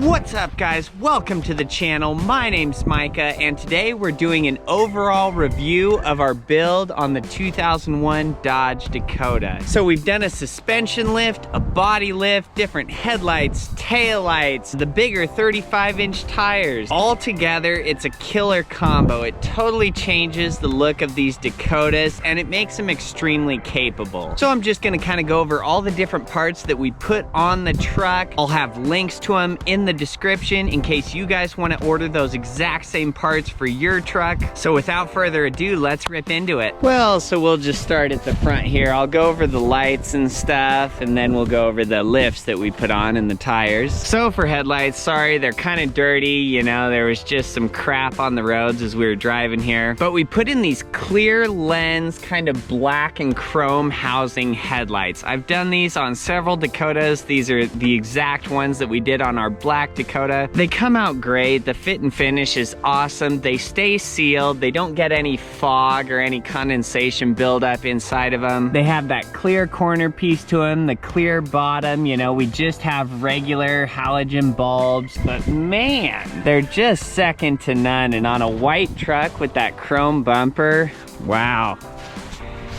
What's up, guys? Welcome to the channel. My name's Micah, and today we're doing an overall review of our build on the 2001 Dodge Dakota. So we've done a suspension lift, a body lift, different headlights, taillights, the bigger 35-inch tires. All together, it's a killer combo. It totally changes the look of these Dakotas, and it makes them extremely capable. So I'm just gonna kind of go over all the different parts that we put on the truck. I'll have links to them in the description in case you guys want to order those exact same parts for your truck. So without further ado, let's rip into it. Well, so we'll just start at the front here. I'll go over the lights and stuff, and then we'll go over the lifts that we put on and the tires. So for headlights, sorry, they're kind of dirty. You know, there was just some crap on the roads as we were driving here. But we put in these clear lens, kind of black and chrome housing headlights. I've done these on several Dakotas. These are the exact ones that we did on our black Dakota. They come out great. The fit and finish is awesome. They stay sealed. They don't get any fog or any condensation buildup inside of them. They have that clear corner piece to them, the clear bottom. You know, we just have regular halogen bulbs, but man, they're just second to none. And on a white truck with that chrome bumper, wow,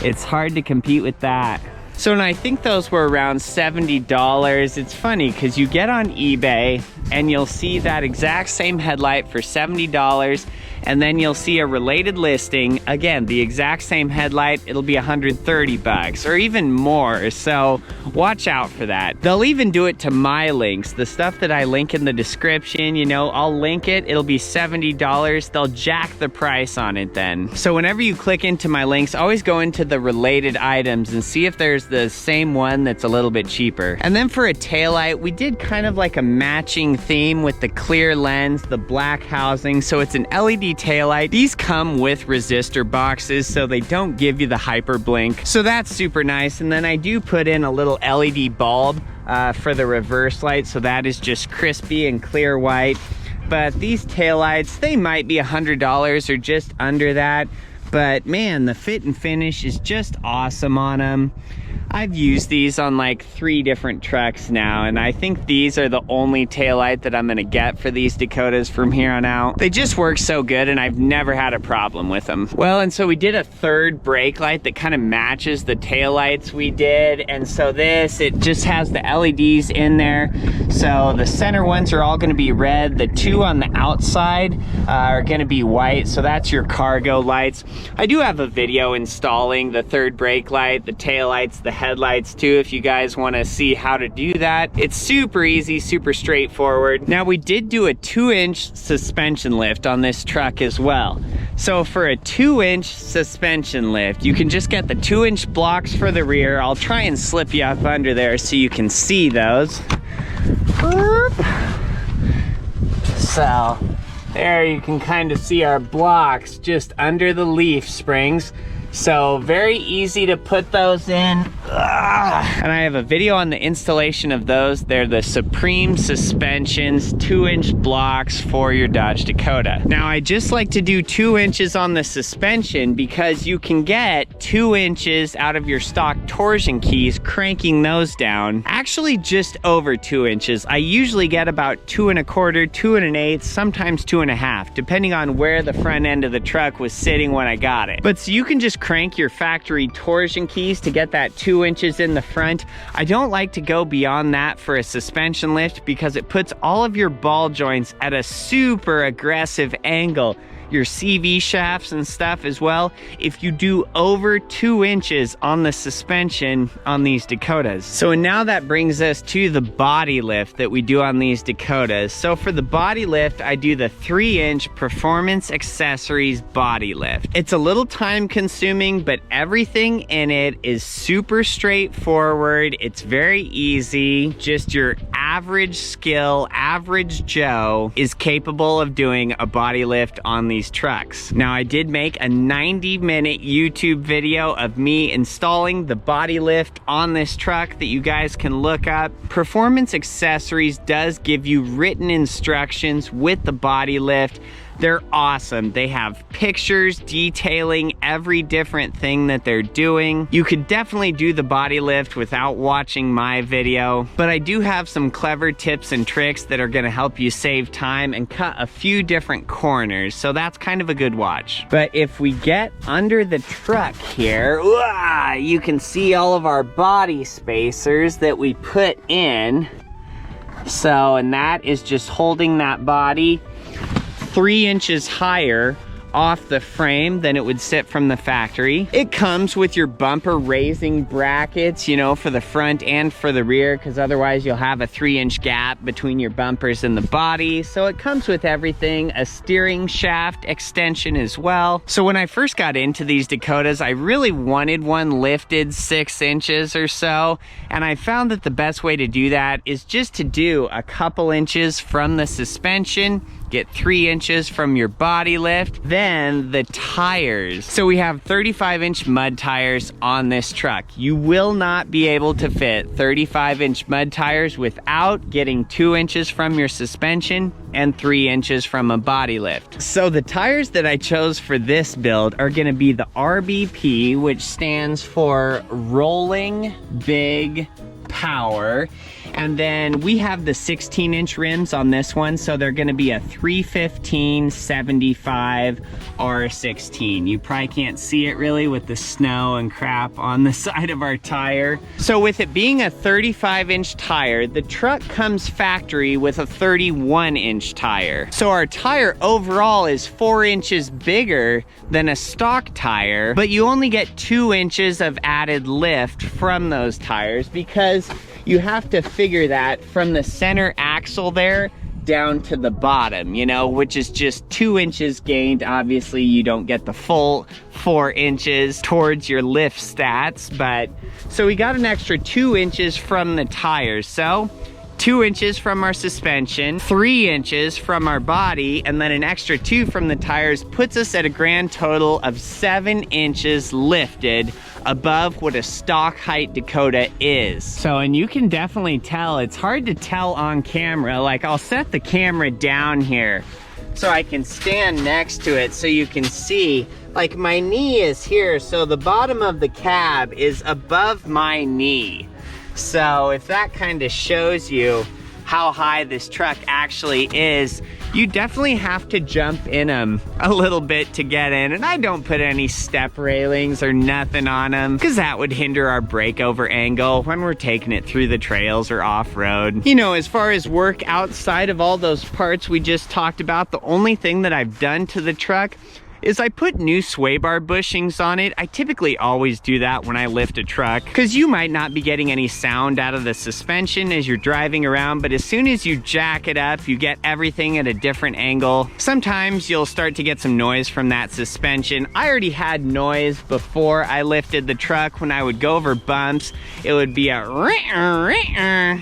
it's hard to compete with that. So, and I think those were around $70. It's funny because you get on eBay and you'll see that exact same headlight for $70, and then you'll see a related listing, again, the exact same headlight, it'll be $130 or even more. So watch out for that. They'll even do it to my links, the stuff that I link in the description. You know, I'll link it, it'll be $70. They'll jack the price on it then. So whenever you click into my links, always go into the related items and see if there's the same one that's a little bit cheaper. And then for a taillight, we did kind of like a matching theme with the clear lens, the black housing. So it's an LED taillight. These come with resistor boxes, so they don't give you the hyper blink. So that's super nice. And then I do put in a little LED bulb for the reverse light. So that is just crispy and clear white. But these taillights, they might be $100 or just under that. But man, the fit and finish is just awesome on them. I've used these on like 3 different trucks now, and I think these are the only taillight that I'm gonna get for these Dakotas from here on out. They just work so good, and I've never had a problem with them. Well, and so we did a third brake light that kind of matches the taillights we did, and so this, it just has the LEDs in there. So the center ones are all gonna be red. The 2 on the outside are gonna be white, so that's your cargo lights. I do have a video installing the third brake light, the taillights, the headlights too, if you guys want to see how to do that. It's super easy, super straightforward. Now, we did do a 2-inch suspension lift on this truck as well. So for a 2-inch suspension lift, you can just get the 2-inch blocks for the rear. I'll try and slip you up under there so you can see those. So there you can kind of see our blocks just under the leaf springs. So very easy to put those in. And I have a video on the installation of those. They're the Supreme Suspensions 2-inch blocks for your Dodge Dakota. Now, I just like to do 2 inches on the suspension because you can get 2 inches out of your stock torsion keys cranking those down. Actually, just over 2 inches. I usually get about 2 1/4, 2 1/8, sometimes 2 1/2, depending on where the front end of the truck was sitting when I got it. But so you can just crank your factory torsion keys to get that 2 inches in the front. I don't like to go beyond that for a suspension lift because it puts all of your ball joints at a super aggressive angle. Your CV shafts and stuff as well, if you do over 2 inches on the suspension on these Dakotas. So now that brings us to the body lift that we do on these Dakotas. So for the body lift, I do the 3-inch Performance Accessories body lift. It's a little time consuming, but everything in it is super straightforward. It's very easy. Just your average skill, average Joe is capable of doing a body lift on these trucks. Now, I did make a 90-minute YouTube video of me installing the body lift on this truck that you guys can look up. Performance Accessories does give you written instructions with the body lift. They're awesome. They have pictures detailing every different thing that they're doing. You could definitely do the body lift without watching my video, but I do have some clever tips and tricks that are gonna help you save time and cut a few different corners, so that's kind of a good watch. But if we get under the truck here, you can see all of our body spacers that we put in. So, and that is just holding that body 3 inches higher off the frame than it would sit from the factory. It comes with your bumper raising brackets, you know, for the front and for the rear, because otherwise you'll have a 3-inch gap between your bumpers and the body. So it comes with everything, a steering shaft extension as well. So when I first got into these Dakotas, I really wanted one lifted 6 inches or so, and I found that the best way to do that is just to do a couple inches from the suspension, get 3 inches from your body lift, then the tires. So we have 35-inch mud tires on this truck. You will not be able to fit 35-inch mud tires without getting 2 inches from your suspension and 3 inches from a body lift. So the tires that I chose for this build are gonna be the RBP, which stands for Rolling Big Power. And then we have the 16-inch rims on this one, so they're gonna be a 315/75 R16. You probably can't see it really with the snow and crap on the side of our tire. So with it being a 35-inch tire, the truck comes factory with a 31-inch tire. So our tire overall is 4 inches bigger than a stock tire, but you only get 2 inches of added lift from those tires because you have to figure that from the center axle there down to the bottom, you know, which is just 2 inches gained. Obviously, you don't get the full 4 inches towards your lift stats, but so we got an extra 2 inches from the tires. So 2 inches from our suspension, 3 inches from our body, and then an extra 2 from the tires puts us at a grand total of 7 inches lifted above what a stock height Dakota is. So, and you can definitely tell, it's hard to tell on camera. Like, I'll set the camera down here so I can stand next to it so you can see, like, my knee is here, so the bottom of the cab is above my knee. So if that kind of shows you how high this truck actually is, you definitely have to jump in them a little bit to get in. And I don't put any step railings or nothing on them because that would hinder our breakover angle when we're taking it through the trails or off-road. You know, as far as work outside of all those parts we just talked about, the only thing that I've done to the truck is I put new sway bar bushings on it. I typically always do that when I lift a truck because you might not be getting any sound out of the suspension as you're driving around, but as soon as you jack it up, you get everything at a different angle. Sometimes you'll start to get some noise from that suspension. I already had noise before I lifted the truck. When I would go over bumps, it would be a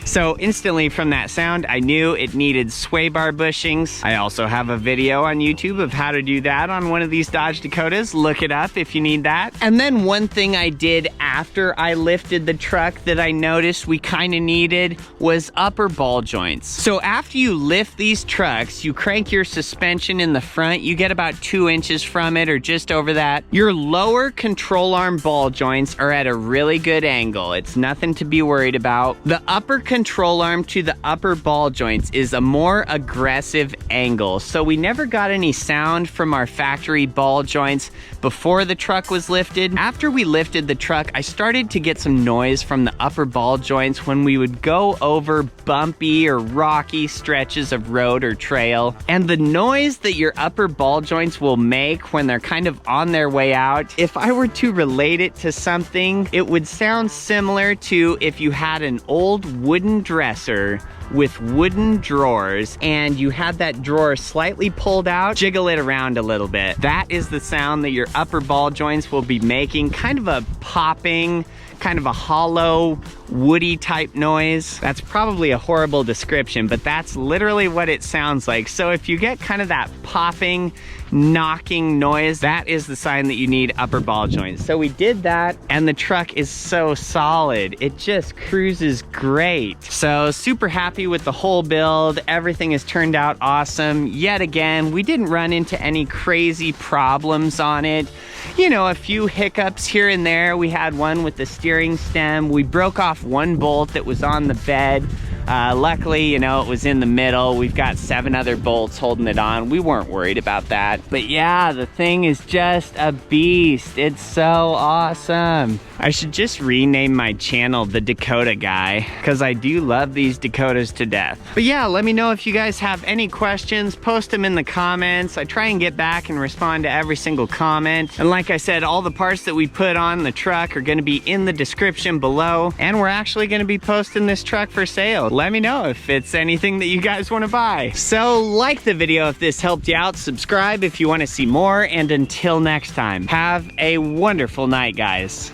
so instantly from that sound, I knew it needed sway bar bushings. I also have a video on YouTube of how to do that on one of these Dodge Dakotas. Look it up if you need that. And then one thing I did after I lifted the truck that I noticed we kind of needed was upper ball joints. So after you lift these trucks, you crank your suspension in the front, you get about 2 inches from it or just over that. Your lower control arm ball joints are at a really good angle. It's nothing to be worried about. The upper control arm to the upper ball joints is a more aggressive angle. So we never got any sound from our factory ball joints before the truck was lifted. After we lifted the truck, I started to get some noise from the upper ball joints when we would go over bumpy or rocky stretches of road or trail. And the noise that your upper ball joints will make when they're kind of on their way out, if I were to relate it to something, it would sound similar to if you had an old wooden dresser with wooden drawers and you had that drawer slightly pulled out, jiggle it around a little bit. That is the sound that your upper ball joints will be making, kind of a popping, kind of a hollow, woody type noise. That's probably a horrible description, but that's literally what it sounds like. So if you get kind of that popping knocking noise, that is the sign that you need upper ball joints. So we did that, and the truck is so solid. It just cruises great. So super happy with the whole build. Everything has turned out awesome. Yet again, we didn't run into any crazy problems on it. You know, a few hiccups here and there. We had one with the steering stem. We broke off one bolt that was on the bed. Luckily, you know, it was in the middle. We've got 7 other bolts holding it on. We weren't worried about that. But yeah, the thing is just a beast. It's so awesome. I should just rename my channel the Dakota Guy, because I do love these Dakotas to death. But yeah, let me know if you guys have any questions. Post them in the comments. I try and get back and respond to every single comment. And like I said, all the parts that we put on the truck are going to be in the description below. And we're actually going to be posting this truck for sale. Let me know if it's anything that you guys want to buy. So like the video if this helped you out, subscribe if you want to see more, and until next time, have a wonderful night, guys.